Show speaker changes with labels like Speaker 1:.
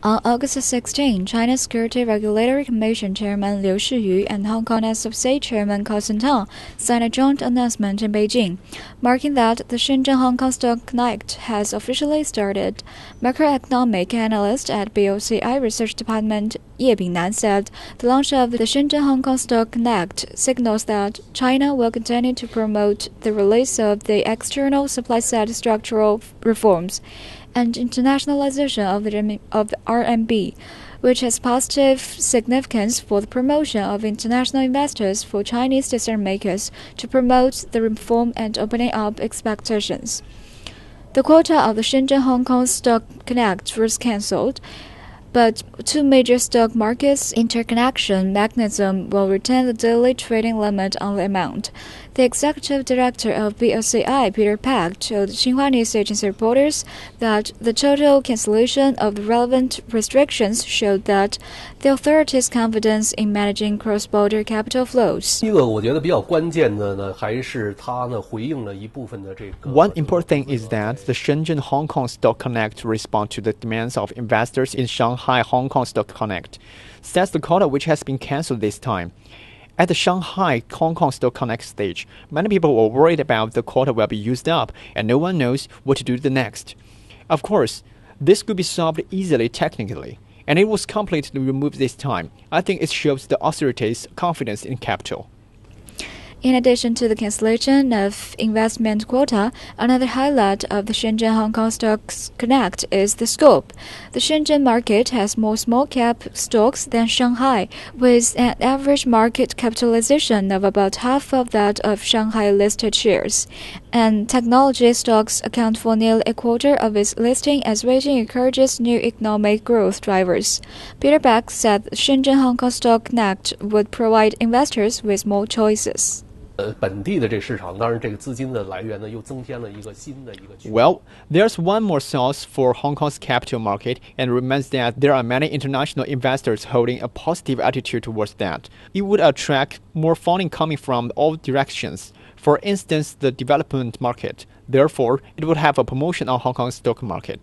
Speaker 1: On August 16, China's Security Regulatory Commission Chairman Liu Shiyu and Hong Kong SFC Chairman Carson Tang signed a joint announcement in Beijing, marking that the Shenzhen-Hong Kong Stock Connect has officially started. Macroeconomic analyst at BOCI Research Department Ye Bingnan said the launch of the Shenzhen-Hong Kong Stock Connect signals that China will continue to promote the release of the external supply-side structural reforms and internationalization of the RMB, which has positive significance for the promotion of international investors for Chinese decision makers to promote the reform and opening up expectations. The quota of the Shenzhen-Hong Kong Stock Connect was cancelled, but two major stock markets interconnection mechanism will retain the daily trading limit on the amount. The executive director of BOCI, Peter Pak, told Xinhua News Agency reporters that the total cancellation of the relevant restrictions showed that the authorities' confidence in managing cross-border capital flows.
Speaker 2: One
Speaker 3: important thing is that the Shenzhen-Hong Kong Stock Connect responds to the demands of investors in Shanghai-Hongkong Stock Connect. That's the quota which has been cancelled this time. At the Shanghai-Hongkong Stock Connect stage, many people were worried about the quota will be used up and no one knows what to do the next. Of course, this could be solved easily technically, and it was completely removed this time. I think it shows the authorities' confidence in capital.
Speaker 1: In addition to the cancellation of investment quota, another highlight of the Shenzhen-Hong Kong Stocks Connect is the scope. The Shenzhen market has more small-cap stocks than Shanghai, with an average market capitalization of about half of that of Shanghai-listed shares. And technology stocks account for nearly a quarter of its listing as Beijing encourages new economic growth drivers. Peter Beck said the Shenzhen-Hong Kong Stock Connect would provide investors with more choices.
Speaker 3: Well, there's one more source for Hong Kong's capital market, and remains that there are many international investors holding a positive attitude towards that. It would attract more funding coming from all directions. For instance, the development market. Therefore, it would have a promotion on Hong Kong's stock market.